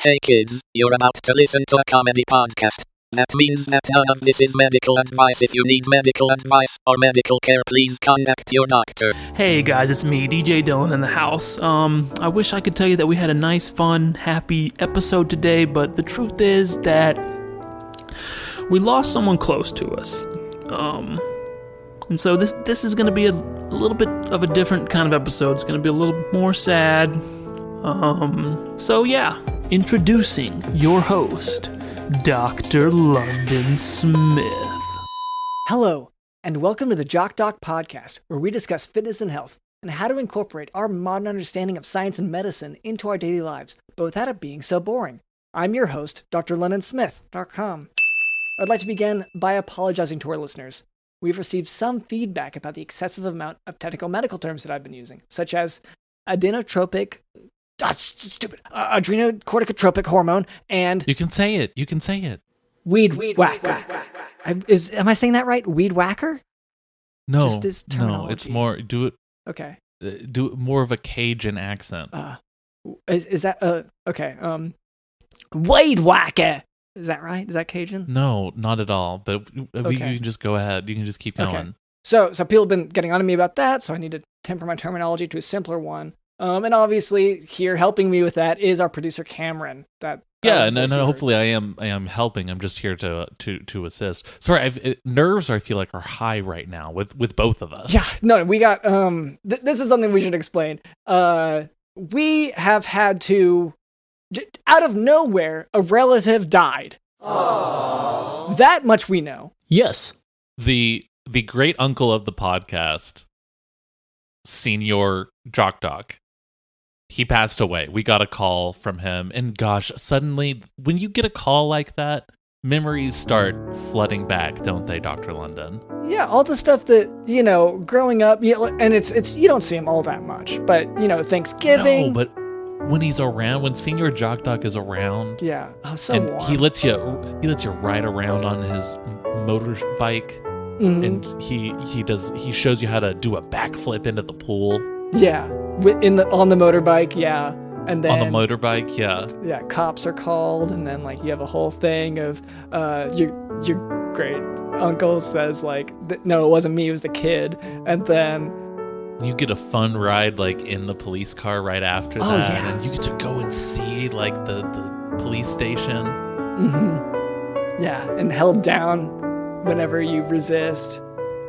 Hey kids, you're about to listen to a comedy podcast. That means that none of this is medical advice. If you need medical advice or medical care, please contact your doctor. Hey guys, it's me, DJ Dylan in the house. I wish I could tell you that we had a nice, fun, happy episode today, but the truth is that we lost someone close to us. And so this is going to be a little bit of a different kind of episode. It's going to be a little more sad. So yeah, introducing your host, Dr. London Smith. Hello, and welcome to the Jock Doc podcast, where we discuss fitness and health and how to incorporate our modern understanding of science and medicine into our daily lives, but without it being so boring. I'm your host, Dr. LondonSmith.com. I'd like to begin by apologizing to our listeners. We've received some feedback about the excessive amount of technical medical terms that I've been using, such as adrenocorticotropic hormone and... You can say it. Weed whacker. Am I saying that right? Weed whacker? No, Just as terminology. no, it's more, do Okay. it more of a Cajun accent. Is that, okay, Weed whacker. Is that right? Is that Cajun? No, not at all, but you can just go ahead. You can just keep going. Okay. So people have been getting on to me about that, so I need to temper my terminology to a simpler one. And obviously here helping me with that is our producer Cameron. Hopefully I am helping. I'm just here to assist. Sorry, nerves I feel like are high right now with both of us. Yeah, no, we got this is something we should explain. We have had to, out of nowhere, a relative died. Aww. That much we know. Yes. The great uncle of the podcast, Señor Jock Doc, he passed away. We got a call from him, and gosh, suddenly, when you get a call like that, memories start flooding back, don't they, Dr. London? Yeah, all the stuff that, growing up, and it's you don't see him all that much, but, Thanksgiving. No, but when he's around, when Señor Jock Doc is around, yeah, and warm. he lets you ride around on his motorbike, mm-hmm. and he shows you how to do a backflip into the pool. Yeah, on the motorbike, yeah, and then on the motorbike, yeah, cops are called, and then you have a whole thing of your great uncle says no, it wasn't me, it was the kid, and then you get a fun ride in the police car right after that, yeah. and you get to go and see the police station. Mm-hmm. Yeah, and held down whenever you resist.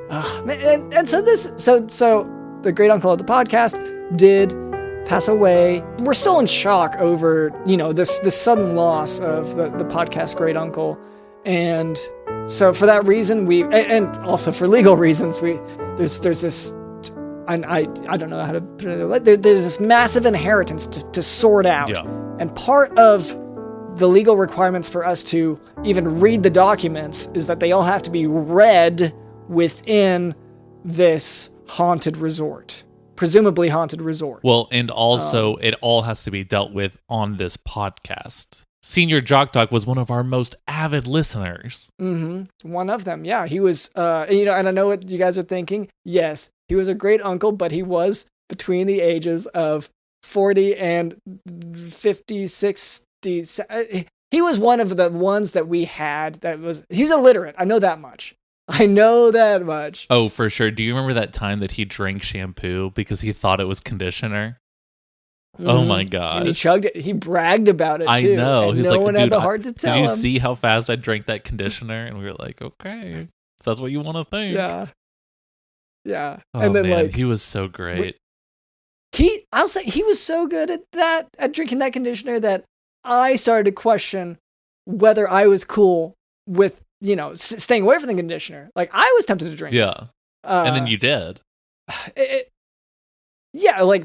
And so the great uncle of the podcast did pass away. We're still in shock over, this sudden loss of the podcast great uncle. And so for that reason, and also for legal reasons, there's this, and I don't know how to put it, there's this massive inheritance to sort out. Yeah. And part of the legal requirements for us to even read the documents is that they all have to be read within this haunted resort, presumably haunted resort. Well, and also it all has to be dealt with on this podcast. Señor Jock Doc was one of our most avid listeners. Mm-hmm. One of them, yeah. He was, and I know what you guys are thinking. Yes, he was a great uncle, but he was between the ages of 40 and 50, 60. He was one of the ones that we had he's illiterate. I know that much. Oh, for sure. Do you remember that time that he drank shampoo because he thought it was conditioner? Mm-hmm. Oh my god. And he chugged it. He bragged about it too. I know. And He's no one had the heart to tell him. Did you see how fast I drank that conditioner? And we were like, okay, if that's what you want to think. Yeah. Yeah. Oh, and then man, he was so great. I'll say he was so good at drinking that conditioner that I started to question whether I was cool with staying away from the conditioner. I was tempted to drink. Yeah. And then you did.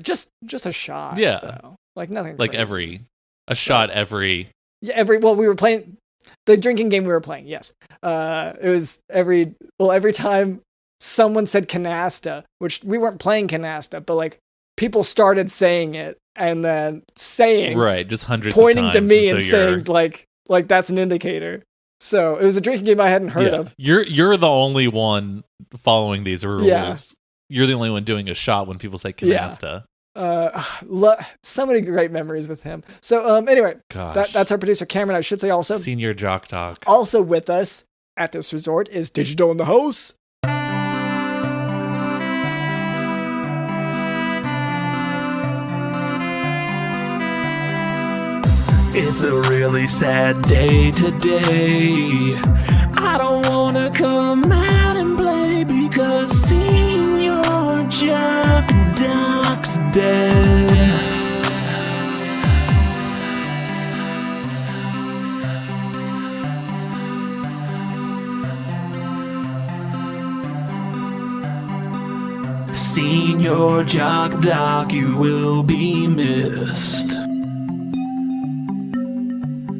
Just a shot. Yeah. Though. Nothing. A shot every. Yeah, we were playing the drinking game we were playing. Yes. It was every time someone said canasta, which we weren't playing canasta, but people started saying it and then saying. Right. Just hundreds pointing of times. To me and saying that's an indicator. So it was a drinking game I hadn't heard of. You're the only one following these rules. Yeah. You're the only one doing a shot when people say canasta. So many great memories with him. So anyway, that's our producer Cameron. I should say also Señor Jock Doc. Also with us at this resort is Digital in the house. It's a really sad day today. I don't wanna come out and play because Señor Jock Doc's dead. Señor Jock Doc, you will be missed.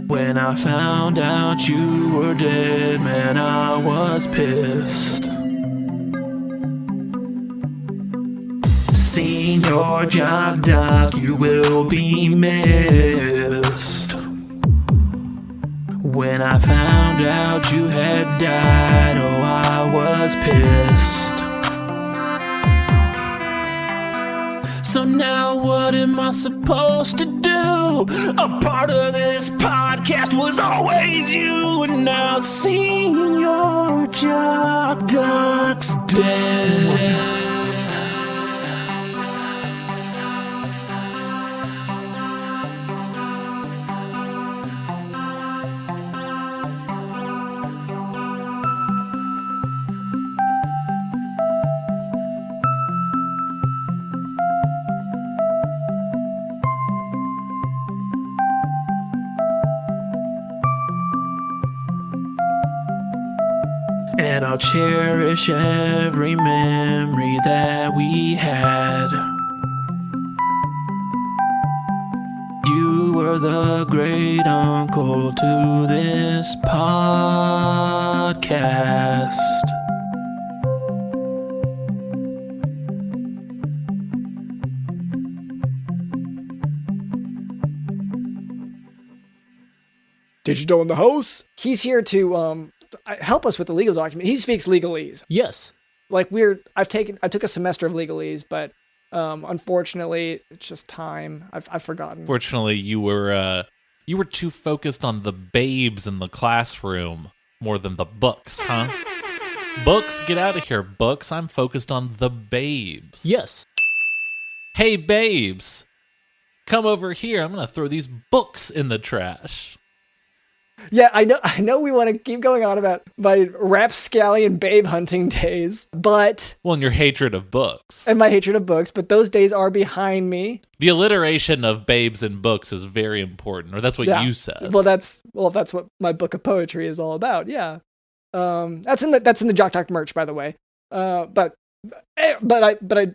When I found out you were dead, man, I was pissed. Señor Jock Doc, you will be missed. When I found out you had died, oh, I was pissed. So now what am I supposed to do? A part of this podcast was always you, and now Señor Jock Doc's dead. And I'll cherish every memory that we had. You were the great uncle to this podcast. Digital in the house. He's here to help us with the legal document. He speaks legalese. Yes. Like I took a semester of legalese, but unfortunately, it's just time. I've forgotten. Fortunately, you were too focused on the babes in the classroom more than the books, huh? Books, get out of here, books. I'm focused on the babes. Yes. Hey, babes, come over here. I'm gonna throw these books in the trash. Yeah, I know we want to keep going on about my rapscallion babe hunting days, but... Well, and your hatred of books. And my hatred of books, but those days are behind me. The alliteration of babes and books is very important, or that's what you said. Well, that's what my book of poetry is all about, yeah. That's in the Jock Doc merch, by the way. But I...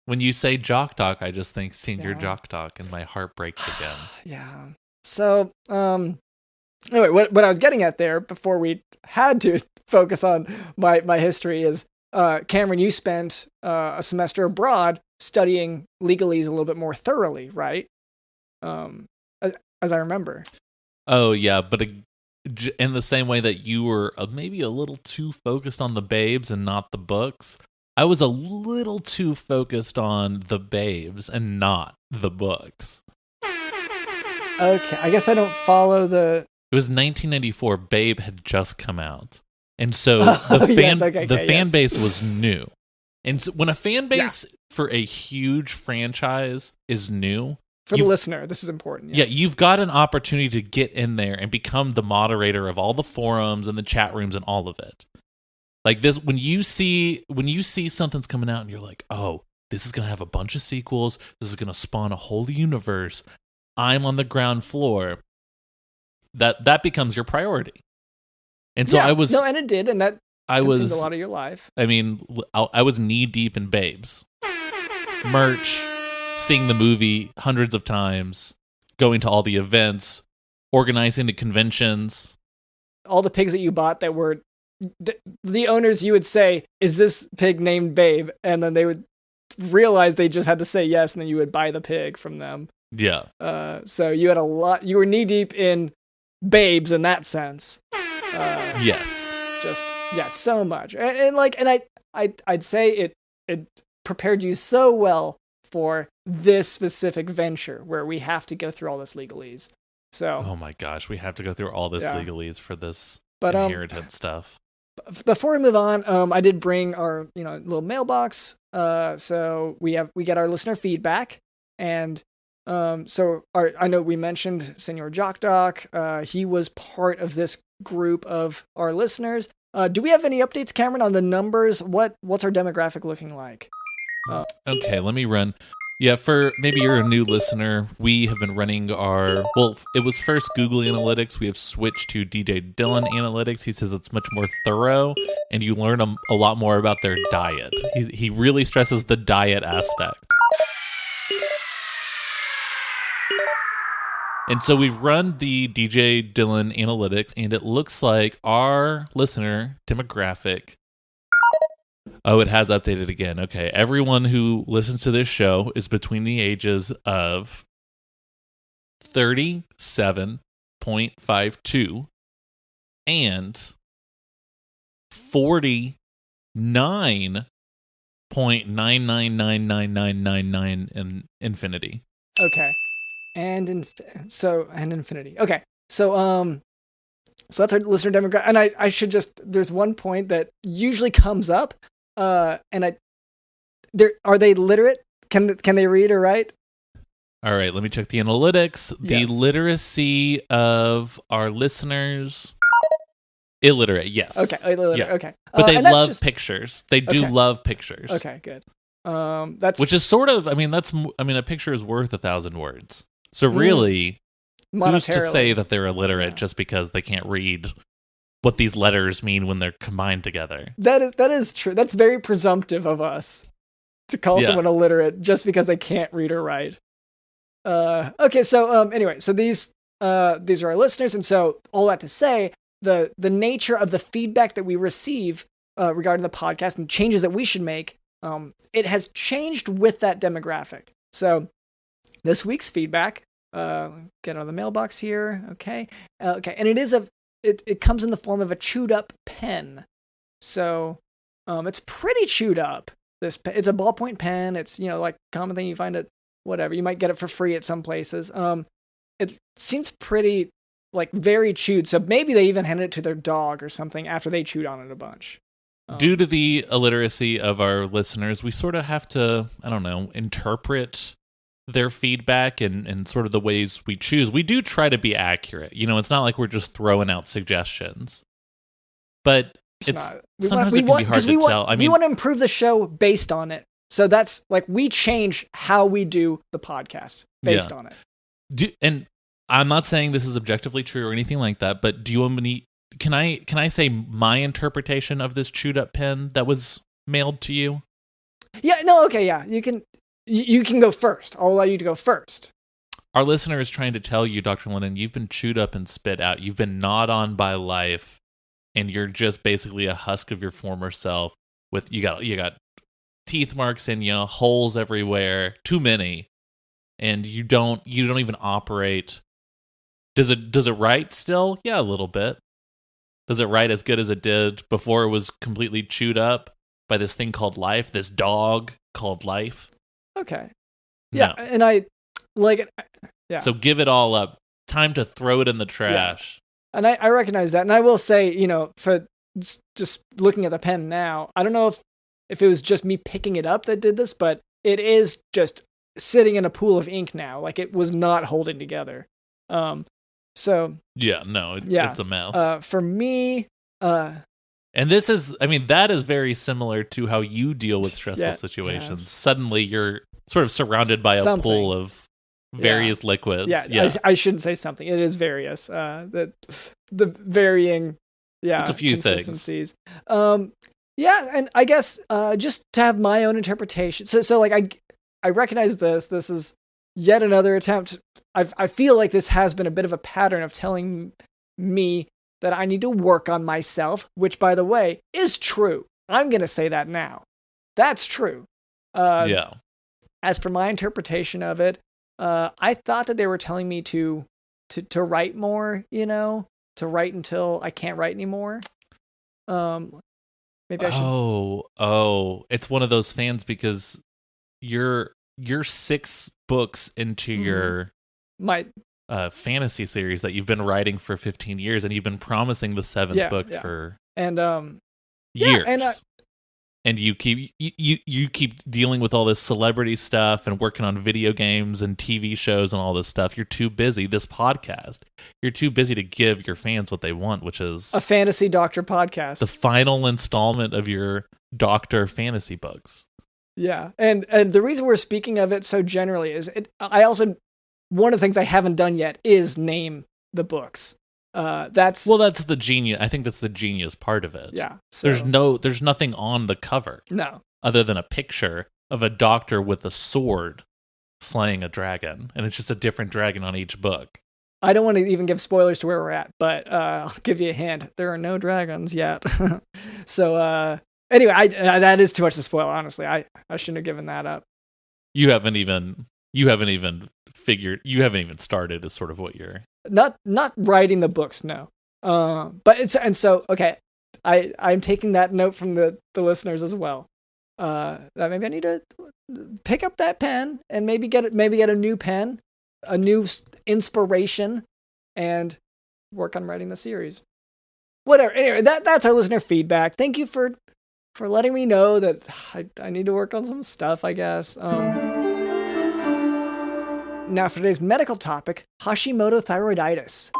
When you say Jock Doc, I just think Senior Jock Doc, and my heart breaks again. Yeah. So, anyway, what I was getting at there before we had to focus on my history is, Cameron, you spent a semester abroad studying legalese a little bit more thoroughly, right? As I remember. Oh, yeah, but in the same way that you were maybe a little too focused on the babes and not the books, I was a little too focused on the babes and not the books. Okay, I guess I don't follow the... It was 1994. Babe had just come out. And so the fan base was new. And so when a fan base for a huge franchise is new... For the listener, this is important. Yes. Yeah, you've got an opportunity to get in there and become the moderator of all the forums and the chat rooms and all of it. Like this, when you see something's coming out and you're like, oh, this is going to have a bunch of sequels. This is going to spawn a whole universe. I'm on the ground floor. That becomes your priority. And so I was... No, and it did, and that consumed a lot of your life. I mean, I was knee-deep in babes. Merch, seeing the movie hundreds of times, going to all the events, organizing the conventions. All the pigs that you bought that were... The owners, you would say, is this pig named Babe? And then they would realize they just had to say yes, and then you would buy the pig from them. Yeah. So you had a lot. You were knee deep in babes in that sense. Yes. Just so much, and I'd say it prepared you so well for this specific venture where we have to go through all this legalese. So, oh my gosh, we have to go through all this legalese for this inheritance stuff. Before we move on, I did bring our little mailbox. So we get our listener feedback, and I know we mentioned Señor Jock Doc. He was part of this group of our listeners. Do we have any updates, Cameron, on the numbers? What's our demographic looking like? Okay, let me run. Yeah, for maybe you're a new listener, we have been running it was first Google Analytics. We have switched to DJ Dylan Analytics. He says it's much more thorough, and you learn a lot more about their diet. He really stresses the diet aspect. And so we've run the DJ Dylan Analytics, and it looks like our listener demographic... Oh, it has updated again. Okay. Everyone who listens to this show is between the ages of 37.52 and 49.9999999 in infinity. Okay. And infinity. Okay. So that's our listener demographic. And I should there's one point that usually comes up. Are they literate? Can they read or write? All right, let me check the analytics. The literacy of our listeners, illiterate. Yes. Okay. Illiterate. Yeah. Okay. But they love pictures. They do love pictures. Okay. Good. Which is sort of. A picture is worth 1,000 words. So really, who's to say that they're illiterate just because they can't read what these letters mean when they're combined together? That is true. That's very presumptive of us to call someone illiterate just because they can't read or write. Okay, so anyway, so these are our listeners, and so all that to say, the nature of the feedback that we receive regarding the podcast and changes that we should make, it has changed with that demographic. So this week's feedback, get on the mailbox here, okay, and it comes in the form of a chewed up pen. So it's pretty chewed up. It's a ballpoint pen. It's like common thing you find at whatever. You might get it for free at some places. It seems pretty very chewed. So maybe they even handed it to their dog or something after they chewed on it a bunch. Due to the illiteracy of our listeners, we sort of have to, interpret their feedback and sort of the ways we choose. We do try to be accurate. It's not like we're just throwing out suggestions. But sometimes it can be hard to tell. We want to improve the show based on it. So that's we change how we do the podcast based on it. And I'm not saying this is objectively true or anything like that, but do you want me? Can I say my interpretation of this chewed up pen that was mailed to you? Yeah. No. Okay. Yeah. You can go first. I'll allow you to go first. Our listener is trying to tell you, Dr. Lennon, you've been chewed up and spit out. You've been gnawed on by life, and you're just basically a husk of your former self. With you got teeth marks in you, holes everywhere, too many, and you don't even operate. Does it write still? Yeah, a little bit. Does it write as good as it did before it was completely chewed up by this thing called life, this dog called life? Okay. Yeah, no. And I like it. Yeah. So give it all up. Time to throw it in the trash. Yeah. And I recognize that. And I will say, for just looking at the pen now, I don't know if it was just me picking it up that did this, but it is just sitting in a pool of ink now. It was not holding together. So yeah, no, it's a mess. For me, and this is, that is very similar to how you deal with stressful situations. Yes. Suddenly you're sort of surrounded by a pool of various liquids. Yeah. I shouldn't say something. It is various. The varying, it's a few consistencies. Things. And I guess just to have my own interpretation. So I recognize this. This is yet another attempt. I feel like this has been a bit of a pattern of telling me that I need to work on myself, which, by the way, is true. I'm going to say that now. That's true. As for my interpretation of it, I thought that they were telling me to write more, to write until I can't write anymore. Maybe I should. It's one of those fans because you're 6 books into your fantasy series that you've been writing for 15 years, and you've been promising the 7th book for years. And you keep dealing with all this celebrity stuff and working on video games and TV shows and all this stuff. You're too busy. This podcast, you're too busy to give your fans what they want, which is a fantasy doctor podcast. The final installment of your doctor fantasy books. Yeah, and the reason we're speaking of it so generally is one of the things I haven't done yet is name the books. That's the genius. I think that's the genius part of it. Yeah. So, there's nothing on the cover. No. Other than a picture of a doctor with a sword slaying a dragon, and it's just a different dragon on each book. I don't want to even give spoilers to where we're at, but I'll give you a hint. There are no dragons yet. So anyway, that is too much to spoil. Honestly, I shouldn't have given that up. You haven't even started. Is sort of what you're. Not writing the books, no. But I'm taking that note from the listeners as well. That maybe I need to pick up that pen and maybe get a new pen, a new inspiration, and work on writing the series. Whatever. Anyway, that's our listener feedback. Thank you for letting me know that I need to work on some stuff, I guess. Now for today's medical topic, Hashimoto Thyroiditis.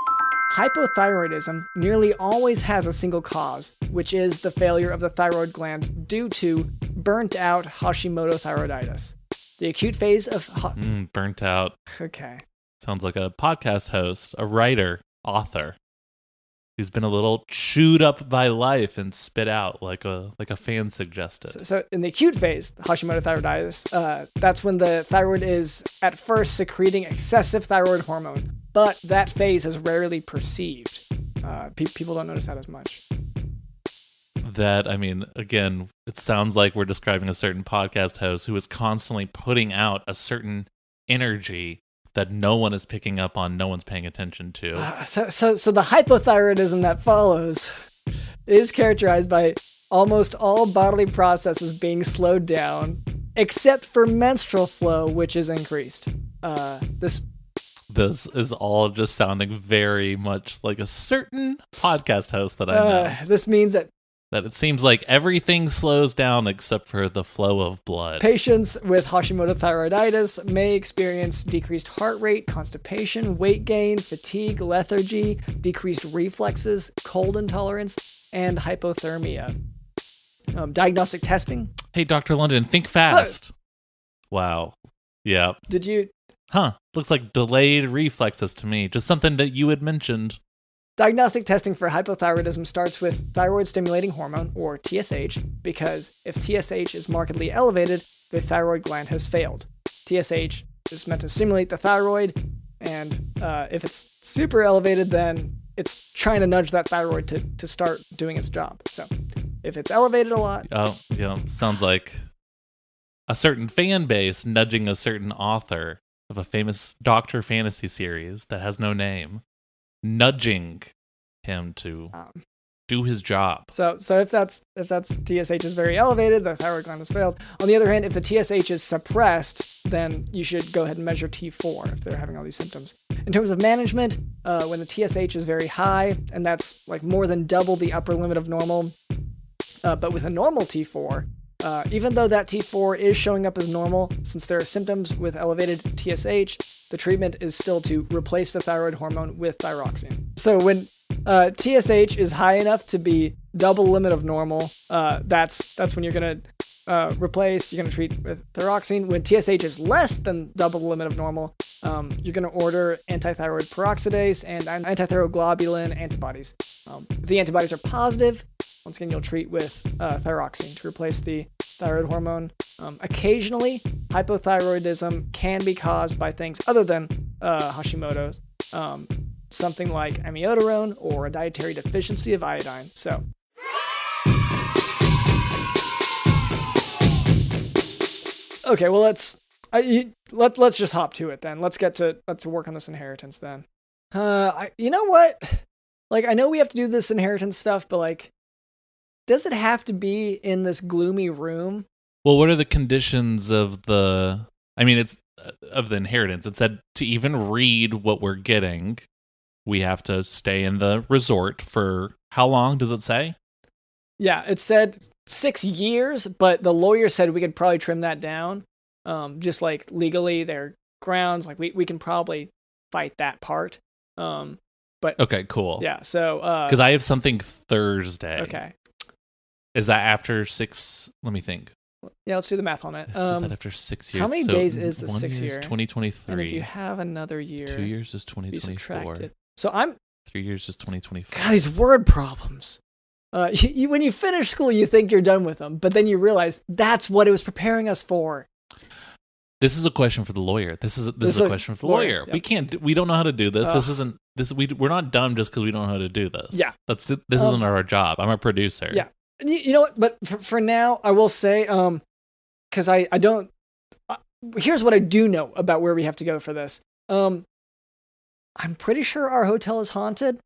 Hypothyroidism nearly always has a single cause, which is the failure of the thyroid gland due to burnt out Hashimoto Thyroiditis. The acute phase of... burnt out. Okay. Sounds like a podcast host, a writer, author, who's been a little chewed up by life and spit out like a fan suggested. So in the acute phase, Hashimoto thyroiditis, that's when the thyroid is at first secreting excessive thyroid hormone, but that phase is rarely perceived. People don't notice that as much. Again, it sounds like we're describing a certain podcast host who is constantly putting out a certain energy that no one is picking up on, no one's paying attention to. So the hypothyroidism that follows is characterized by almost all bodily processes being slowed down, except for menstrual flow, which is increased. This is all just sounding very much like a certain podcast host that I know. This means that it seems like everything slows down except for the flow of blood. Patients with Hashimoto thyroiditis may experience decreased heart rate, constipation, weight gain, fatigue, lethargy, decreased reflexes, cold intolerance, and hypothermia. Diagnostic testing. Hey, Dr. London, think fast. Wow. Yeah. Did you... Looks like delayed reflexes to me. Just something that you had mentioned. Diagnostic testing for hypothyroidism starts with thyroid-stimulating hormone, or TSH, because if TSH is markedly elevated, the thyroid gland has failed. TSH is meant to stimulate the thyroid, and if it's super elevated, then it's trying to nudge that thyroid to start doing its job. So if it's elevated a lot... Oh, yeah, sounds like a certain fan base nudging a certain author of a famous doctor fantasy series that has no name. Nudging him to do his job. So if that's TSH is very elevated, the thyroid gland has failed. On the other hand, if the TSH is suppressed, then you should go ahead and measure T4 if they're having all these symptoms. In terms of management, when the TSH is very high, and that's like more than double the upper limit of normal, but with a normal T4, even though that T4 is showing up as normal, since there are symptoms with elevated TSH, the treatment is still to replace the thyroid hormone with thyroxine. So when TSH is high enough to be double limit of normal, that's when you're going to replace, you're going to treat with thyroxine. When TSH is less than double the limit of normal, you're going to order antithyroid peroxidase and antithyroid globulin antibodies. If the antibodies are positive, once again, you'll treat with thyroxine to replace the thyroid hormone. Occasionally, hypothyroidism can be caused by things other than Hashimoto's, something like amiodarone or a dietary deficiency of iodine. So, okay, well let's just hop to it then. Let's work on this inheritance then. You know what? Like, I know we have to do this inheritance stuff, but like, does it have to be in this gloomy room? Well, what are the conditions of the inheritance? It said to even read what we're getting, we have to stay in the resort for how long does it say? Yeah, it said 6 years, but the lawyer said we could probably trim that down. Just like legally, their grounds, like we can probably fight that part. But okay, cool. Yeah, so because I have something Thursday. Okay, is that after 6? Let me think. Yeah, let's do the math on it. Is that after 6 years? How many days is the 6 year? year? 2023. And if you have another year, 2 years is 2024. So I'm 3 years is 2024. God, these word problems. When you finish school, you think you're done with them, but then you realize that's what it was preparing us for. This is a question for the lawyer. This is a question for the lawyer. Yep. We don't know how to do this. We're not dumb just because we don't know how to to do this. Yeah. This isn't our job. I'm a producer. Yeah. You know what? But for now, I will say, because I don't. Here's what I do know about where we have to go for this. I'm pretty sure our hotel is haunted,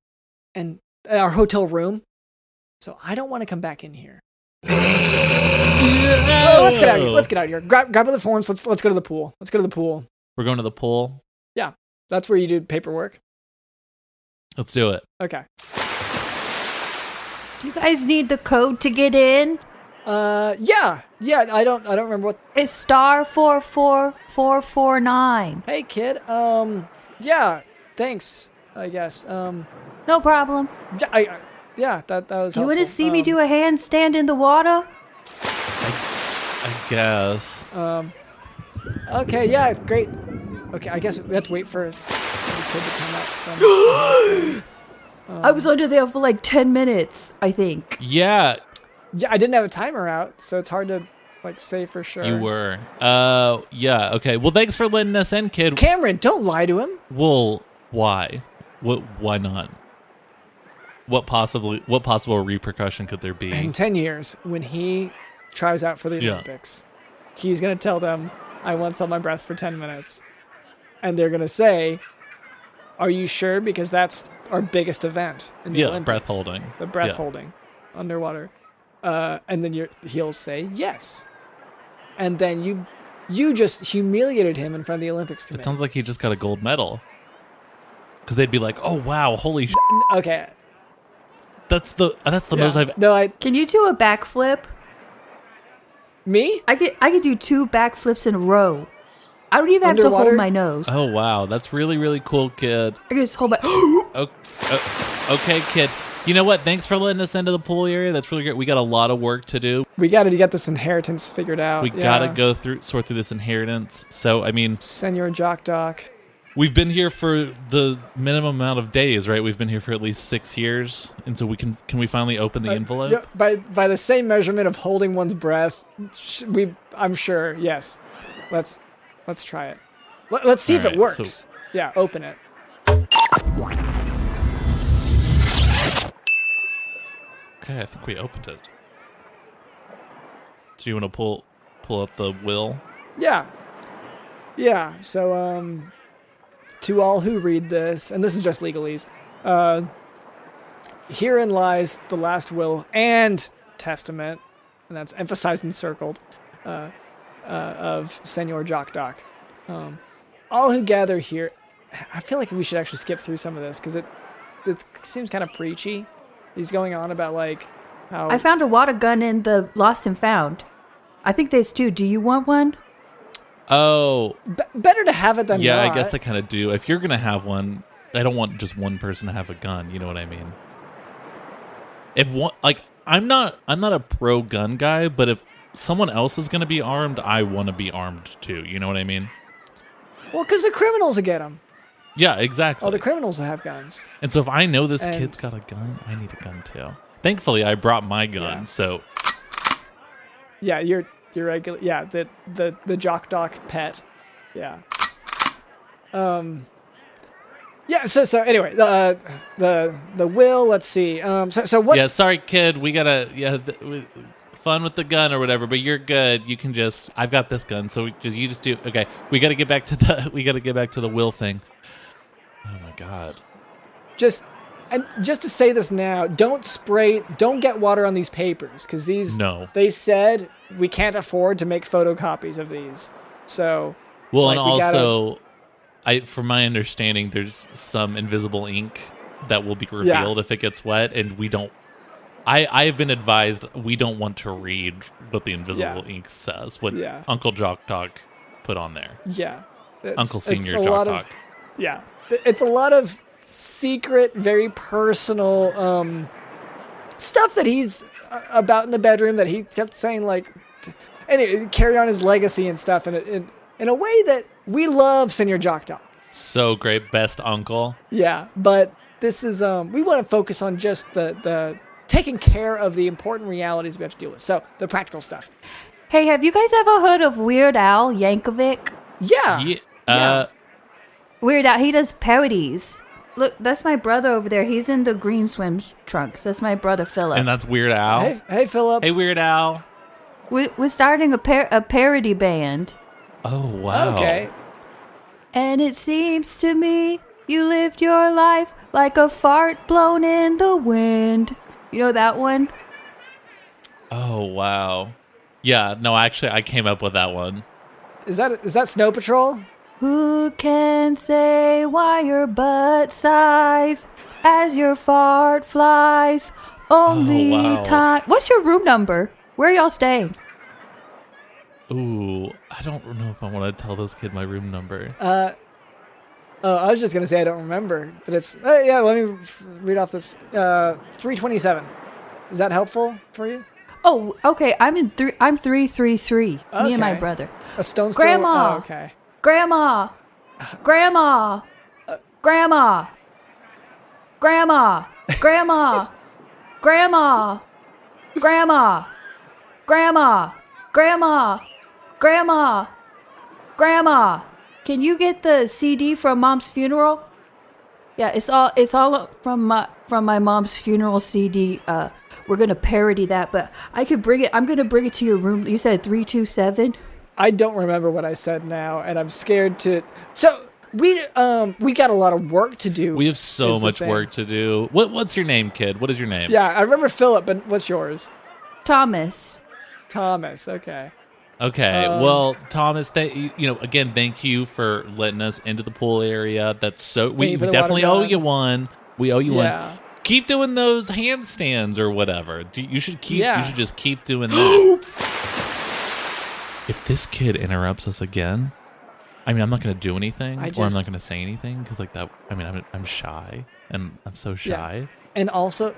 and our hotel room. So I don't want to come back in here. Let's get out of here. Let's get out of here. Grab the forms. Let's go to the pool. Let's go to the pool. We're going to the pool? Yeah. That's where you do paperwork. Let's do it. Okay. Do you guys need the code to get in? Yeah. I don't remember what. It's star 44449. Hey, kid. Yeah. Thanks. I guess. No problem. Yeah, that was. Do you want to see me do a handstand in the water? I guess. Okay. Yeah. Great. Okay. I guess we have to wait for the kid to come out. I was under there for like 10 minutes, I think. Yeah. Yeah, I didn't have a timer out, so it's hard to say for sure. You were. Yeah. Okay. Well, thanks for letting us in, kid. Cameron, don't lie to him. Well, why? Why not? What possible repercussion could there be? In 10 years, when he tries out for the Olympics, he's going to tell them, I once held my breath for 10 minutes. And they're going to say, are you sure? Because that's our biggest event in the Olympics. Breath holding. The breath holding underwater. And then he'll say yes. And then you just humiliated him in front of the Olympics committee. It sounds like he just got a gold medal. Because they'd be like, oh, wow, holy shit. Okay. That's the most I've... No, Can you do a backflip? Me? I could do 2 backflips in a row. I don't even have to hold my nose. Oh, wow. That's really, really cool, kid. I can just hold my... Okay, kid. You know what? Thanks for letting us into the pool area. That's really great. We got a lot of work to do. We got to get this inheritance figured out. We got to sort through this inheritance. So, I mean... Señor Jock Doc. We've been here for the minimum amount of days, right? We've been here for at least 6 years. And so can we finally open the envelope? Yeah, by the same measurement of holding one's breath, I'm sure, yes. Let's try it. Let's see if it works. So, yeah, open it. Okay, I think we opened it. Do you want to pull up the will? Yeah. Yeah, so, to all who read this, and this is just legalese, herein lies the last will and testament, and that's emphasized and circled, of Señor Jock Doc. All who gather here, I feel like we should actually skip through some of this, because it seems kind of preachy. He's going on about, how... I found a water gun in the Lost and Found. I think there's 2. Do you want one? Oh. Better to have it than not. Yeah, I guess I kind of do. If you're going to have one, I don't want just one person to have a gun. You know what I mean? I'm not a pro gun guy, but if someone else is going to be armed, I want to be armed too. You know what I mean? Well, because the criminals will get them. Yeah, exactly. Oh, the criminals will have guns. And so if I know this kid's got a gun, I need a gun too. Thankfully, I brought my gun, so... Yeah, you're regular. Yeah, the Jock Doc pet. Yeah. Yeah. So anyway, the will. Let's see. So what? Yeah. Sorry, kid. We gotta. Yeah. Fun with the gun or whatever. But you're good. You can just. I've got this gun. So you just do. Okay. We gotta get back to the. We gotta get back to the will thing. Oh my god. Just And just to say this now, don't get water on these papers, because they said we can't afford to make photocopies of these. So, well, and also, from my understanding, there's some invisible ink that will be revealed if it gets wet, and we don't. I have been advised we don't want to read what the invisible ink says. What Uncle Jock Doc put on there. Yeah, Uncle Señor Jock Doc. Yeah, it's a lot of secret, very personal stuff that he's about in the bedroom that he kept saying, like, anyway, carry on his legacy and stuff in a way that we love Señor Jock Doc. So great, best uncle. Yeah, but this is we want to focus on just the taking care of the important realities we have to deal with. So the practical stuff. Hey, have you guys ever heard of Weird Al Yankovic? Yeah. Weird Al, he does parodies. Look, that's my brother over there. He's in the green swim trunks. That's my brother, Philip. And that's Weird Al. Hey, Philip. Hey, Weird Al. We're starting a parody band. Oh, wow. Okay. And it seems to me you lived your life like a fart blown in the wind. You know that one? Oh, wow. Yeah, no, actually, I came up with that one. Is that Snow Patrol? Who can say why your butt sighs as your fart flies? Only time. What's your room number? Where are y'all staying? Ooh, I don't know if I want to tell this kid my room number. I was just gonna say I don't remember, but it's let me read off this. 327. Is that helpful for you? Oh, okay. I'm 333. Okay. Me and my brother. A stone's Grandma. Oh, okay. Grandma. Grandma. Grandma. Grandma. Grandma. Grandma. Grandma. Grandma. Grandma. Grandma. Grandma. Can you get the CD from Mom's funeral? Yeah, it's all from my mom's funeral CD. We're gonna parody that, but I could bring it. I'm gonna bring it to your room. You said 327. I don't remember what I said now, and I'm scared to. So we got a lot of work to do. We have so much work to do. What's your name, kid? What is your name? Yeah, I remember Philip, but what's yours? Thomas. Okay. Okay. Well, Thomas, again, thank you for letting us into the pool area. That's so we definitely owe you one. We owe you one. Keep doing those handstands or whatever. You should just keep doing that. If this kid interrupts us again, I mean, I'm not going to do anything, or I'm not going to say anything because, like that. I mean, I'm shy, and I'm so shy. Yeah. And also,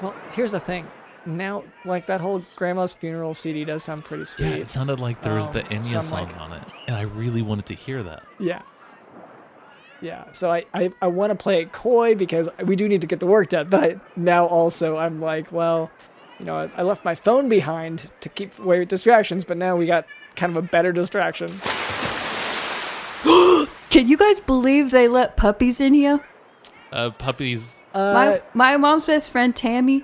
well, here's the thing. Now, like, that whole Grandma's funeral CD does sound pretty sweet. Yeah, it sounded like there was the Enya song on it, and I really wanted to hear that. Yeah. So I want to play it coy because we do need to get the work done. But now also I'm like, well, I left my phone behind to keep away with distractions, but now we got kind of a better distraction. Can you guys believe they let puppies in here? Puppies. My mom's best friend Tammy,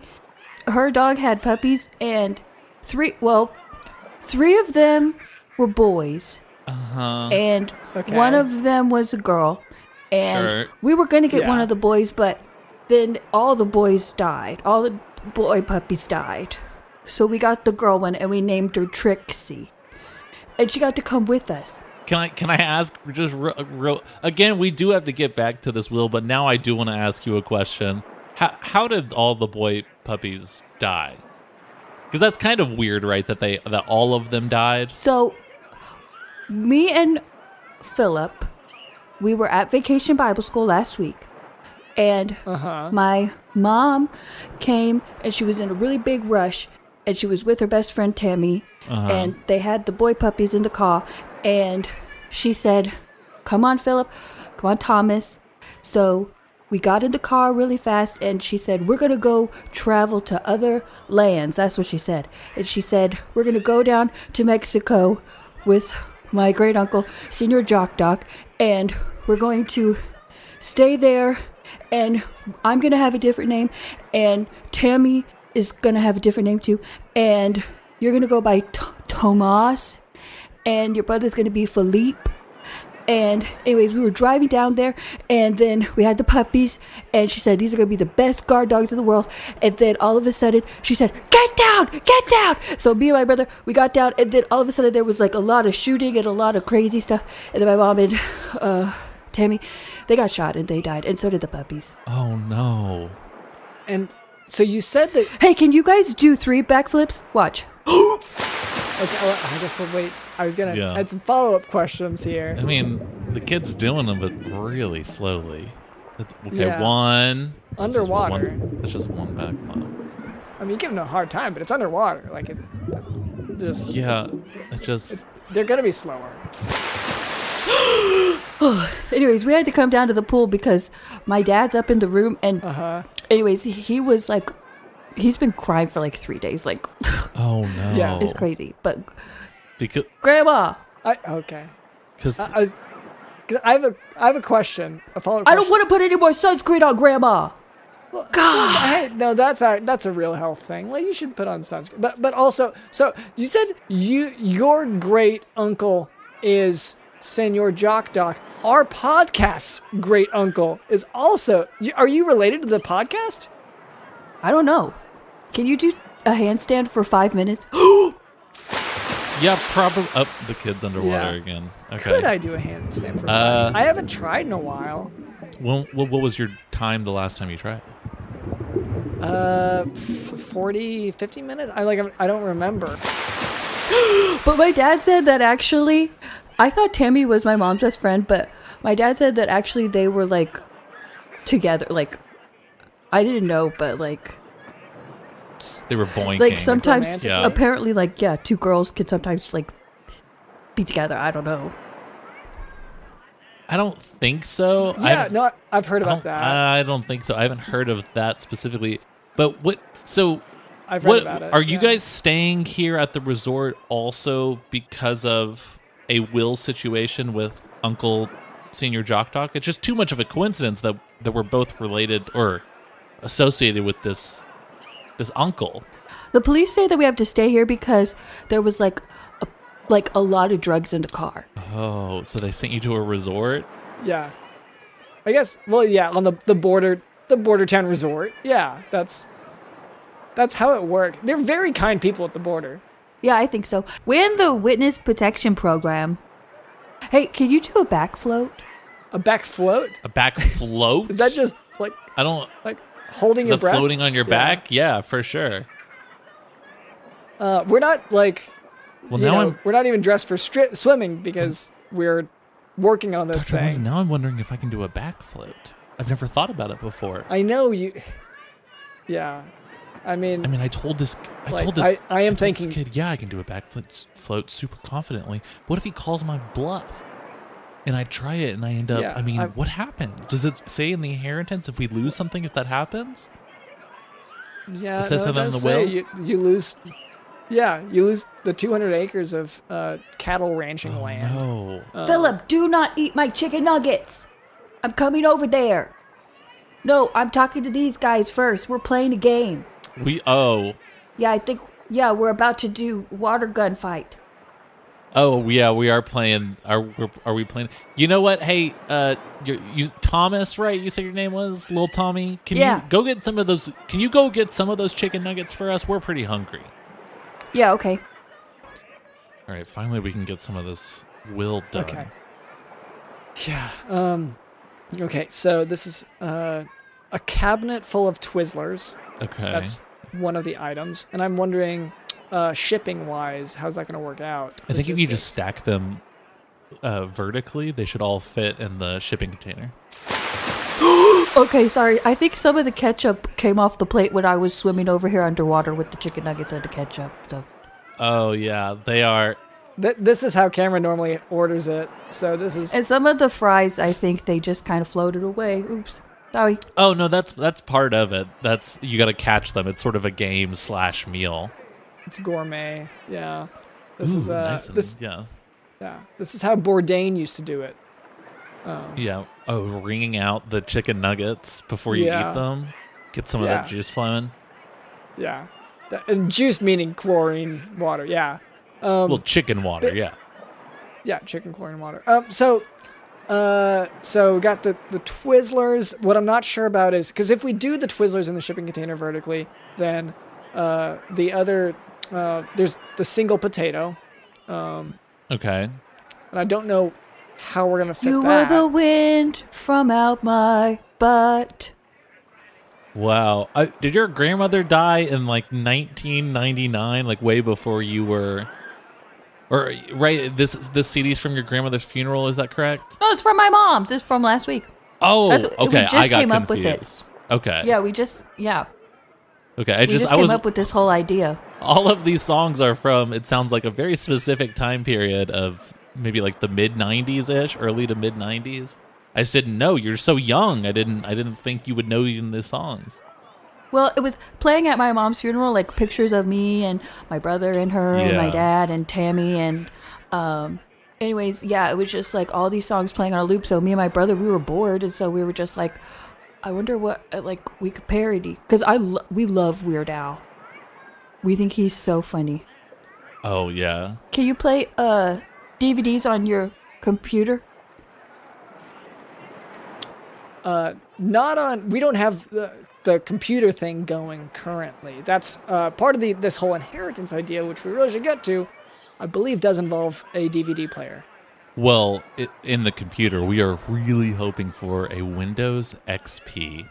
her dog had puppies, and three of them were boys. And one of them was a girl. And we were going to get one of the boys, but then all the boys died. All the boy puppies died. So we got the girl one, and we named her Trixie. And she got to come with us. Can I ask just real again? We do have to get back to this, Will, but now I do want to ask you a question. How did all the boy puppies die? Because that's kind of weird, right? That all of them died. So, me and Philip, we were at Vacation Bible School last week, and my mom came, and she was in a really big rush, and she was with her best friend Tammy, and they had the boy puppies in the car, and she said, "Come on, Philip, come on, Thomas." So we got in the car really fast, and she said, "We're going to go travel to other lands." That's what she said. And she said, "We're going to go down to Mexico with my great uncle, Señor Jock Doc, and we're going to stay there, and I'm going to have a different name, and Tammy is going to have a different name too, and you're going to go by Tomas, and your brother's going to be Philippe, And anyways, we were driving down there, and then we had the puppies, and she said, these are going to be the best guard dogs in the world. And then all of a sudden, she said, get down! So me and my brother, we got down, and then all of a sudden there was like a lot of shooting and a lot of crazy stuff. And then my mom and Tammy, they got shot and they died, and so did the puppies. Oh, no. And so you said that... Hey, can you guys do 3 backflips? Watch. Okay, well, I guess we'll wait. I was going to add some follow-up questions here. I mean, the kid's doing them, but really slowly. One. Underwater. That's just one backflip. I mean, you give them a hard time, but it's underwater. Like, it just... Yeah, they're going to be slower. Anyways, we had to come down to the pool because my dad's up in the room, and anyways, he was like, he's been crying for like 3 days. Like, oh no, yeah, it's crazy. But because Grandma, because I have a question, a follow-up question. I don't want to put any more sunscreen on Grandma. Well, God, hey, no, that's a real health thing. Like, you should put on sunscreen, but also, so you said your great uncle is Señor Jock Doc. Our podcast's great uncle is also. Are you related to the podcast? I don't know. Can you do a handstand for 5 minutes? Yeah, probably. Up the kid's underwater again. Okay. Could I do a handstand for 5? I haven't tried in a while. Well, what was your time the last time you tried? 40, 50 minutes. I don't remember. But my dad said that actually, I thought Tammy was my mom's best friend, but my dad said that actually they were like together. Like, I didn't know, but like they were boinking. Like sometimes, apparently, like 2 girls could sometimes like be together. I don't know. I don't think so. Yeah, I've heard about that. I don't think so. I haven't heard of that specifically. But what? So, I've read about it. Are you guys staying here at the resort also because of a will situation with Uncle Señor Jock Doc? It's just too much of a coincidence that we're both related or associated with this uncle. The police say that we have to stay here because there was like a lot of drugs in the car. Oh, so they sent you to a resort? Yeah. I guess, well, yeah, on the border town resort. Yeah, that's how it worked. They're very kind people at the border. Yeah, I think so. We're in the witness protection program. Hey, can you do a back float? A back float? A back float? Is that just like... I don't... Like holding your breath? The floating on your back? Yeah, for sure. We're not like... Well, we're not even dressed for swimming because we're working on this Dr. thing. London, now I'm wondering if I can do a back float. I've never thought about it before. I know you... Yeah. I mean, I told this kid, yeah, I can do a back float super confidently. What if he calls my bluff? And I try it and I end up, what happens? Does it say in the inheritance if we lose something, if that happens? Yeah, it says it on the will? You lose... Yeah, you lose the 200 acres of cattle ranching land. No. Philip, do not eat my chicken nuggets. I'm coming over there. No, I'm talking to these guys first. We're playing a game. Yeah, we're about to do water gun fight. Oh, yeah, we are playing. Are we playing? You know what? Hey, you Thomas, right? You said your name was Lil Tommy? Can you go get some of those? Can you go get some of those chicken nuggets for us? We're pretty hungry. Yeah, okay. All right, finally we can get some of this will done. Okay. Yeah. Okay, so this is a cabinet full of Twizzlers. Okay. That's one of the items. And I'm wondering, shipping-wise, how's that going to work out? I think if you just stack them vertically, they should all fit in the shipping container. Okay, sorry. I think some of the ketchup came off the plate when I was swimming over here underwater with the chicken nuggets and the ketchup. So. Oh, yeah, they are. This is how Cameron normally orders it. So this is. And some of the fries, I think they just kind of floated away. Oops. Sorry. Oh, no, that's part of it. You got to catch them. It's sort of a game / meal. It's gourmet. Yeah. This is nice. Yeah. This is how Bourdain used to do it. Yeah. Oh, wringing out the chicken nuggets before you eat them. Get some of that juice flowing. Yeah. And juice meaning chlorine water. Yeah. Well, chicken water. Yeah. Yeah, chicken chlorine water. So So we got the Twizzlers. What I'm not sure about is, because if we do the Twizzlers in the shipping container vertically, then the other, there's the single potato. Okay. And I don't know how we're going to fit You that. were the wind from out my butt. Wow. Did your grandmother die in like 1999, like way before you were... Or, right, this CD's from your grandmother's funeral, is that correct? No, it's from my mom's. It's from last week. Oh, okay, we just I got came confused. up with it. Okay. Yeah, we just Okay, I came up with this whole idea. All of these songs are from, it sounds like a very specific time period of maybe like the mid-90s-ish, early to mid-90s. I just didn't know. You're so young. I didn't think you would know even these songs. Well, it was playing at my mom's funeral, like pictures of me and my brother and her and my dad and Tammy and anyways, yeah, it was just like all these songs playing on a loop. So me and my brother, we were bored, and so we were just like, I wonder what like we could parody, because we love Weird Al. We think he's so funny. Oh yeah. Can you play DVDs on your computer? Not on. We don't have the computer thing going currently. That's part of this whole inheritance idea, which we really should get to. I believe does involve a DVD player. Well, in the computer, we are really hoping for a Windows XP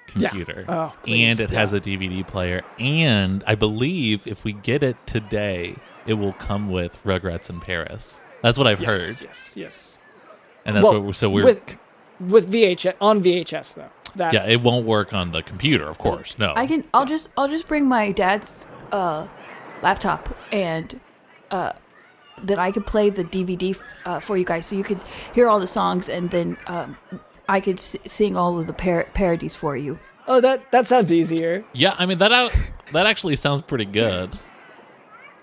computer. Yeah. Oh, please. And it has a DVD player. And I believe if we get it today, it will come with Rugrats in Paris. That's what I've heard. Yes. And that's we're with VHS on VHS though. Yeah, it won't work on the computer, of course. No. I'll just bring my dad's laptop, and then I could play the DVD for you guys, so you could hear all the songs, and then I could sing all of the parodies for you. Oh, that sounds easier. Yeah, I mean that actually sounds pretty good.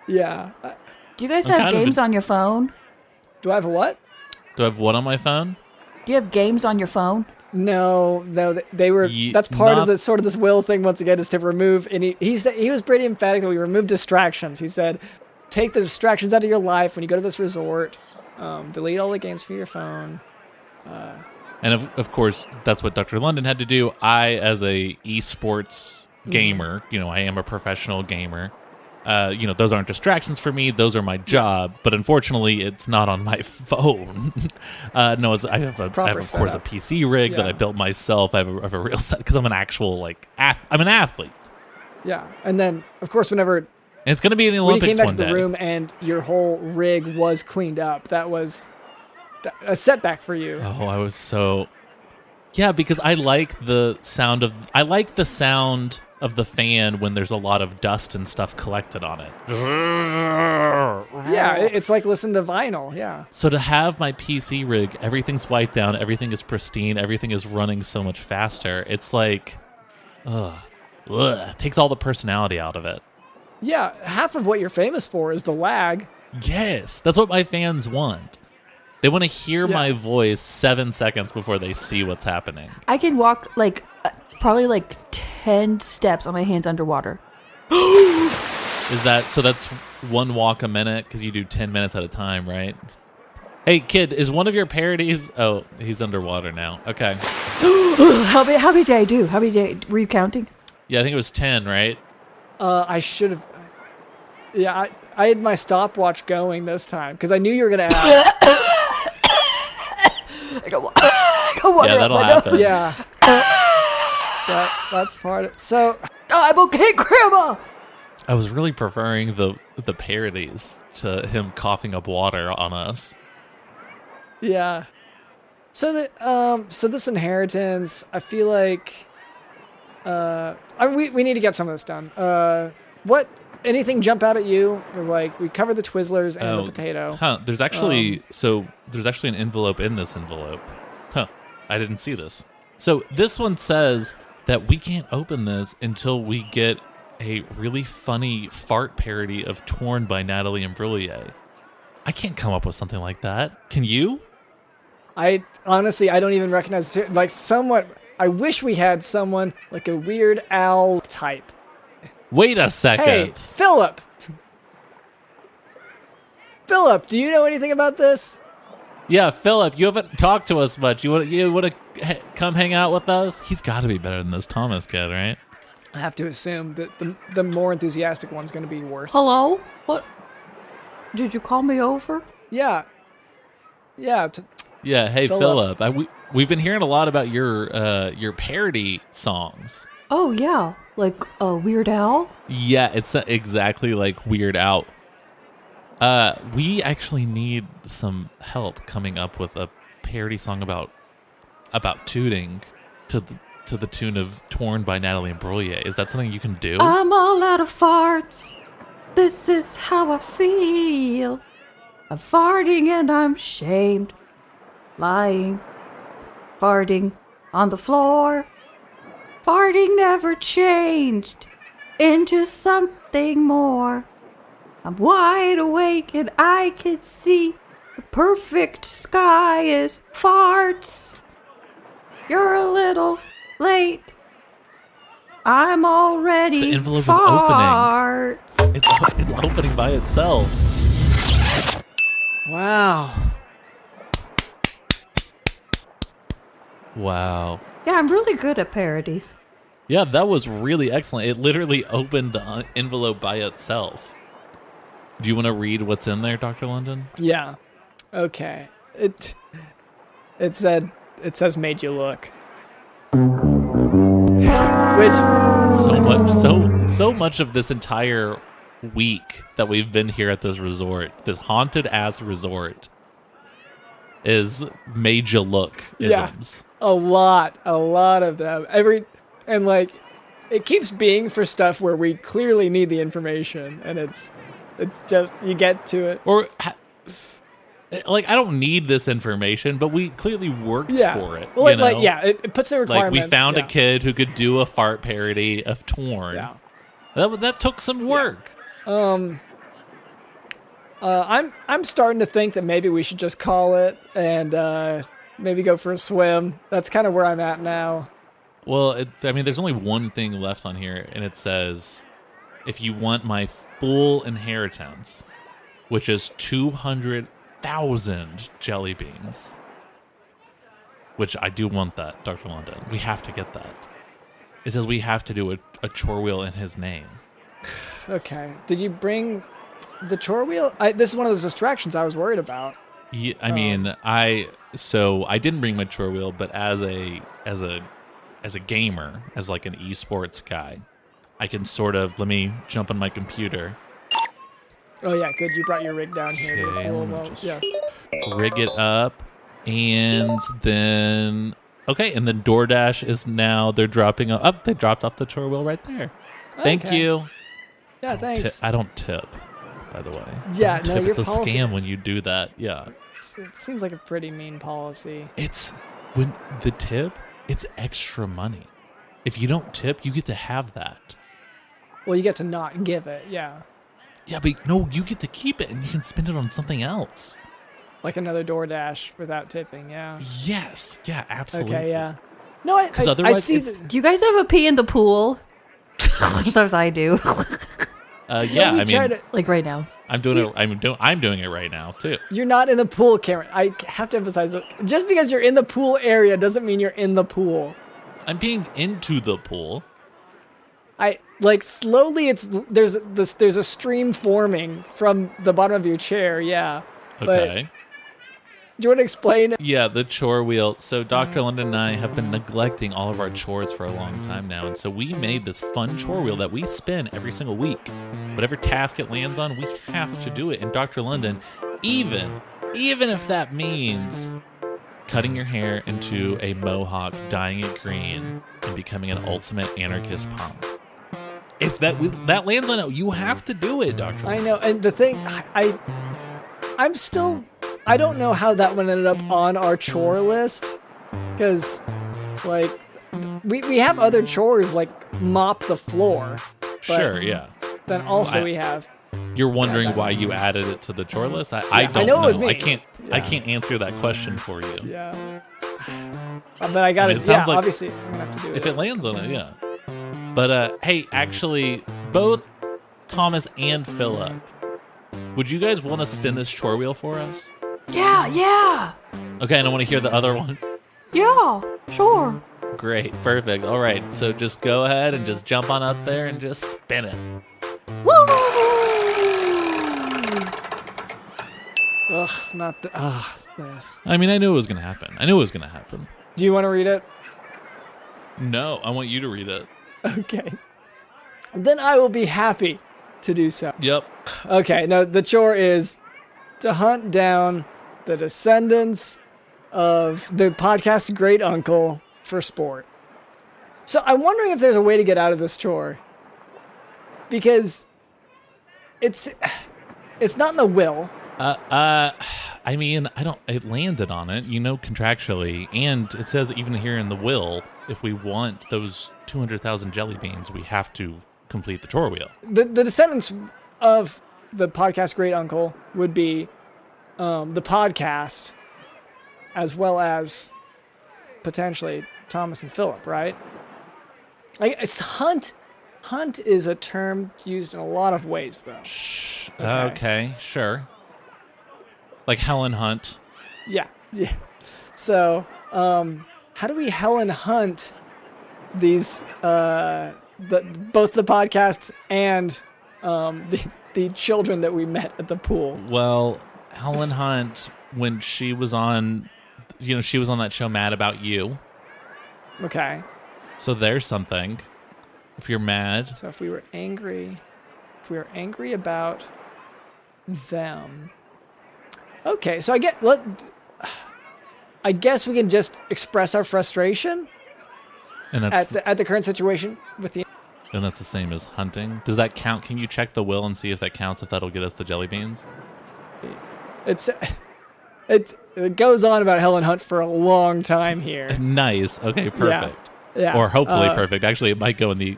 Yeah. Do you guys have games on your phone? Do I have a what? Do I have what on my phone? Do you have games on your phone? No, they were. That's part of the sort of this will thing. Once again, is to remove. And he was pretty emphatic that we remove distractions. He said, take the distractions out of your life when you go to this resort. Delete all the games from your phone. And of course, that's what Dr. London had to do. I, as a esports gamer, I am a professional gamer. Those aren't distractions for me. Those are my job. But unfortunately, it's not on my phone. I have of course, a PC rig that I built myself. I have a real set because I'm an actual, I'm an athlete. Yeah. And then, of course, whenever... And it's going to be in the Olympics one day. When you came back to the room and your whole rig was cleaned up, that was a setback for you. Oh, I was so... Yeah, because I like the sound of the fan when there's a lot of dust and stuff collected on it. Yeah, it's like listening to vinyl, yeah. So to have my PC rig, everything's wiped down, everything is pristine, everything is running so much faster. It's like, it takes all the personality out of it. Yeah, half of what you're famous for is the lag. Yes, that's what my fans want. They want to hear my voice 7 seconds before they see what's happening. I can walk probably 10 steps on my hands underwater. That's one walk a minute because you do 10 minutes at a time, right? Hey, kid, is one of your parodies... Oh, he's underwater now. Okay. How many did I do? Were you counting? Yeah, I think it was 10, right? I should have... Yeah, I had my stopwatch going this time because I knew you were going to ask. I got water. Yeah, that'll happen. Yeah. That's part of it. So... I'm okay, Grandma! I was really preferring the parodies to him coughing up water on us. Yeah. So this inheritance, I feel like we need to get some of this done. Anything jump out at you? Because we covered the Twizzlers and the potato. There's actually an envelope in this envelope. I didn't see this. So this one says that we can't open this until we get a really funny fart parody of Torn by Natalie Imbruglia. I can't come up with something like that. Can you? I honestly don't even recognize somewhat. I wish we had someone like a Weird Al type. Wait a second. Hey, Philip, do you know anything about this? Yeah, Philip, you haven't talked to us much. You want to come hang out with us? He's got to be better than this Thomas kid, right? I have to assume that the more enthusiastic one's going to be worse. Hello? What? Did you call me over? Yeah. Yeah. Yeah. Hey, Philip. We've been hearing a lot about your parody songs. Oh yeah, like Weird Al. Yeah, it's exactly like Weird Al. We actually need some help coming up with a parody song about tooting to the tune of "Torn" by Natalie Imbruglia. Is that something you can do? I'm all out of farts. This is how I feel. I'm farting and I'm shamed. Lying. Farting on the floor. Farting never changed into something more. I'm wide awake and I can see the perfect sky is farts. You're a little late. I'm already The envelope farts. is opening. It's opening by itself. Wow. Wow. Yeah, I'm really good at parodies. Yeah, that was really excellent. It literally opened the envelope by itself. Do you want to read what's in there, Dr. London? Yeah. Okay. It says made you look. Which so much of this entire week that we've been here at this resort, this haunted ass resort, is made you look isms. Yeah, a lot of them. It keeps being for stuff where we clearly need the information, and it's just you get to it. Or I don't need this information, but we clearly worked for it. Well, it puts the requirements. Like we found a kid who could do a fart parody of Torn. Yeah. That took some work. Yeah. I'm starting to think that maybe we should just call it and maybe go for a swim. That's kind of where I'm at now. Well, there's only one thing left on here, and it says, if you want my full inheritance, which is 200,000 jelly beans, which I do want that, Dr. London. We have to get that. It says we have to do a chore wheel in his name. Okay. Did you bring the chore wheel? This is one of those distractions I was worried about. Yeah, I didn't bring my chore wheel, but as a gamer, as like an esports guy, I can let me jump on my computer. Oh yeah, good. You brought your rig down here. Okay, yes. Rig it up, and then DoorDash is now they dropped off the chore wheel right there. Thank you. Yeah, thanks. I don't tip, by the way. Yeah, no, it's a scam when you do that. Yeah. It seems like a pretty mean policy. It's when the tip, it's extra money. If you don't tip, you get to have that. Well, you get to not give it, yeah. Yeah, but no, you get to keep it and you can spend it on something else. Like another DoorDash without tipping, yeah. Yes, yeah, absolutely. Okay, yeah. No, I see. Do you guys ever pee in the pool? Sometimes I do. Yeah, like right now. I'm doing it right now too. You're not in the pool, Karen. I have to emphasize that just because you're in the pool area doesn't mean you're in the pool. I'm being into the pool. Slowly there's a stream forming from the bottom of your chair, yeah. Okay. But, do you want to explain? Yeah, the chore wheel. So Dr. London and I have been neglecting all of our chores for a long time now, and so we made this fun chore wheel that we spin every single week. Whatever task it lands on, we have to do it. And Dr. London, even if that means cutting your hair into a mohawk, dyeing it green, and becoming an ultimate anarchist punk. If that lands on it, you have to do it, Dr. London. I know, and the thing, I don't know how that one ended up on our chore list, because, we have other chores, like mop the floor. Sure, yeah. Then also we have... You're wondering why you added it to the chore list? I don't know. It was me. I can't answer that question for you. Yeah. But I got it. Yeah, like, obviously, I'm going to have to do it. If it lands on it, yeah. But, hey, actually, both Thomas and Philip, would you guys want to spin this chore wheel for us? Yeah. Okay, and I want to hear the other one. Yeah, sure. Great, perfect. All right, so just go ahead and just jump on up there and just spin it. Woo! This. I mean, I knew it was going to happen. Do you want to read it? No, I want you to read it. Okay. Then I will be happy to do so. Yep. Okay, no, the chore is to hunt down the descendants of the podcast's great uncle for sport. So I'm wondering if there's a way to get out of this chore. Because it's not in the will. I mean, it landed on it, contractually, and it says even here in the will, if we want those 200,000 jelly beans, we have to complete the chore wheel. The descendants of the podcast great uncle would be the podcast, as well as potentially Thomas and Philip, right? Hunt is a term used in a lot of ways, though. Okay, sure. Like Helen Hunt. Yeah. So, how do we Helen Hunt these both the podcasts and the children that we met at the pool? Well, Helen Hunt, when she was on, she was on that show Mad About You. Okay. So there's something. If you're mad. So if we were angry about them. Okay, so I guess we can just express our frustration and that's at the current situation with the. And that's the same as hunting. Does that count? Can you check the will and see if that counts? If that'll get us the jelly beans? It goes on about Helen Hunt for a long time here. Nice. Okay, perfect. Yeah. Or hopefully perfect. Actually, it might go in the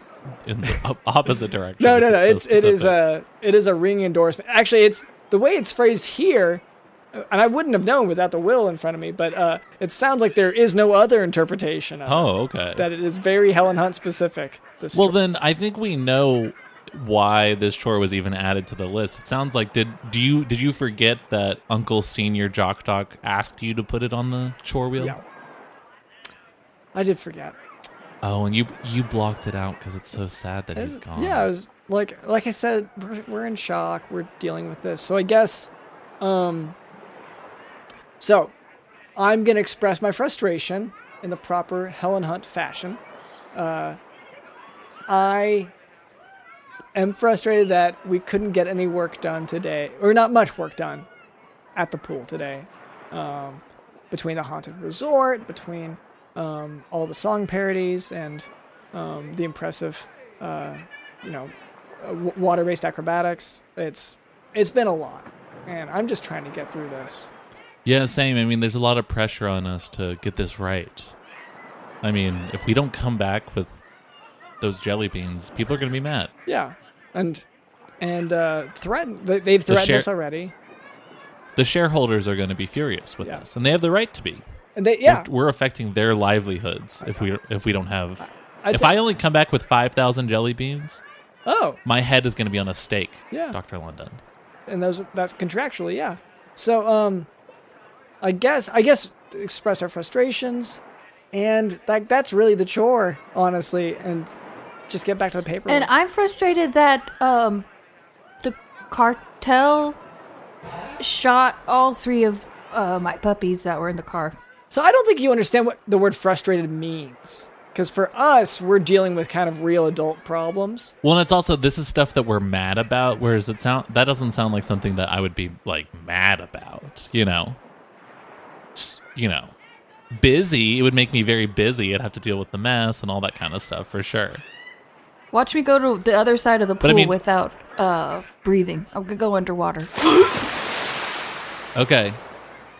opposite direction. No. It is a ring endorsement. Actually, it's the way it's phrased here. And I wouldn't have known without the will in front of me, but it sounds like there is no other interpretation of it. Okay. That it is very Helen Hunt specific. Then I think we know why this chore was even added to the list. It sounds like did you forget that Uncle Señor Jock Doc asked you to put it on the chore wheel? Yeah. I did forget. Oh, and you blocked it out because it's so sad that he's gone. Yeah, it was like I said, we're in shock. We're dealing with this. So I guess so I'm going to express my frustration in the proper Helen Hunt fashion. I am frustrated that we couldn't get any work done today, or not much work done at the pool today. Between the haunted resort, between all the song parodies and the impressive, water-based acrobatics. It's been a lot, and I'm just trying to get through this. Yeah, same. I mean, there's a lot of pressure on us to get this right. I mean, if we don't come back with those jelly beans, people are going to be mad. Yeah, and threaten. They've threatened us already. The shareholders are going to be furious with us, and they have the right to be. And we're affecting their livelihoods if we don't have. If I only come back with 5,000 jelly beans, my head is going to be on a stake. Yeah, Dr. London. And that's contractually, yeah. So I guess express our frustrations, and that's really the chore, honestly, and just get back to the paper. And I'm frustrated that the cartel shot all 3 of my puppies that were in the car. So I don't think you understand what the word frustrated means. Because for us, we're dealing with kind of real adult problems. Well, and it's also, this is stuff that we're mad about, whereas that doesn't sound like something that I would be, mad about, Busy, it would make me very busy. I'd have to deal with the mess and all that kind of stuff, for sure. Watch me go to the other side of the pool without breathing. I'm going to go underwater. Okay.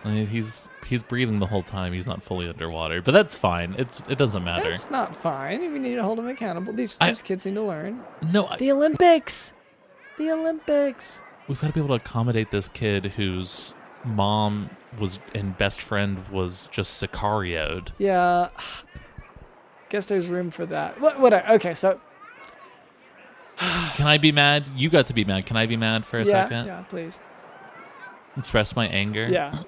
I mean, he's breathing the whole time. He's not fully underwater, but that's fine. It doesn't matter. It's not fine. We need to hold him accountable. These kids need to learn. No, the Olympics. We've got to be able to accommodate this kid whose mom and best friend was just sicarioed. Yeah. Guess there's room for that. Okay, so. Can I be mad? You got to be mad. Can I be mad for a second? Yeah, please. express my anger? Yeah.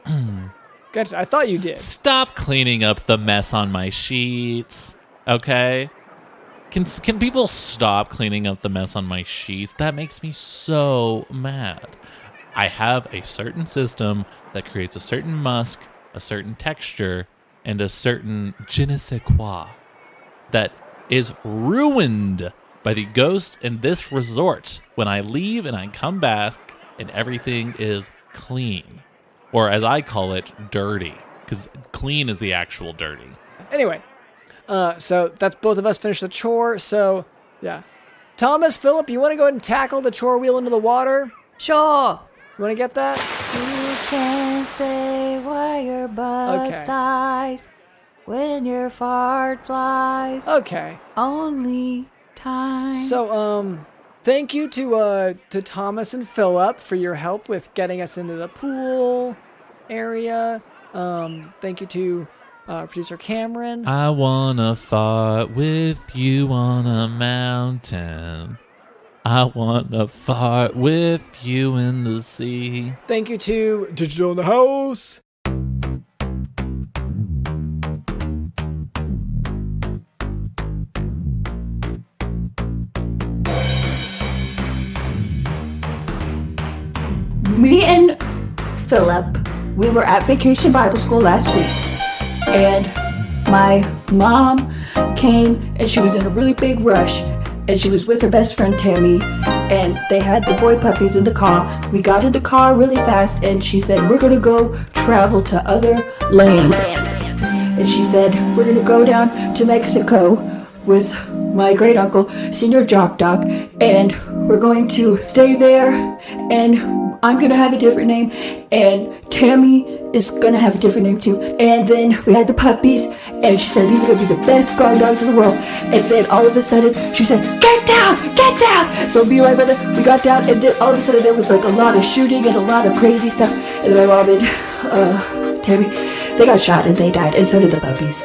Gotcha. I thought you did. Stop cleaning up the mess on my sheets, okay? Can people stop cleaning up the mess on my sheets? That makes me so mad. I have a certain system that creates a certain musk, a certain texture, and a certain je ne sais quoi that is ruined by the ghost in this resort when I leave and I come back and everything is clean. Or as I call it, dirty. Because clean is the actual dirty. Anyway, so that's both of us finished the chore. So, yeah. Thomas, Philip, you want to go ahead and tackle the chore wheel into the water? Sure. You want to get that? You can say why your butt sighs when your fart flies. Okay. Only time. So, thank you to Thomas and Philip for your help with getting us into the pool area. Thank you to producer Cameron. I wanna fart with you on a mountain. I wanna fart with you in the sea. Thank you to Digital in the House. Me and Philip, we were at Vacation Bible School last week, and my mom came and she was in a really big rush, and she was with her best friend Tammy, and they had the boy puppies in the car. We got in the car really fast, and she said, we're gonna go travel to other lands. And she said, we're gonna go down to Mexico with my great uncle, Señor Jock Doc, and we're going to stay there, and I'm gonna have a different name, and Tammy is gonna have a different name too. And then we had the puppies, and she said these are gonna be the best guard dogs in the world. And then all of a sudden she said, get down, get down. So me and my brother, we got down, and then all of a sudden there was like a lot of shooting and a lot of crazy stuff. And then my mom and Tammy, they got shot and they died, and so did the puppies.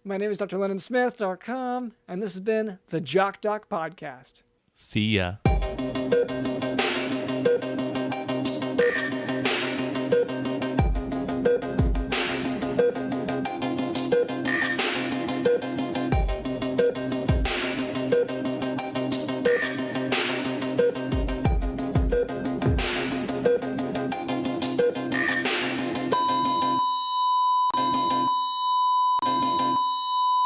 My name is drlennonsmith.com, and this has been the Jock Doc Podcast. See ya.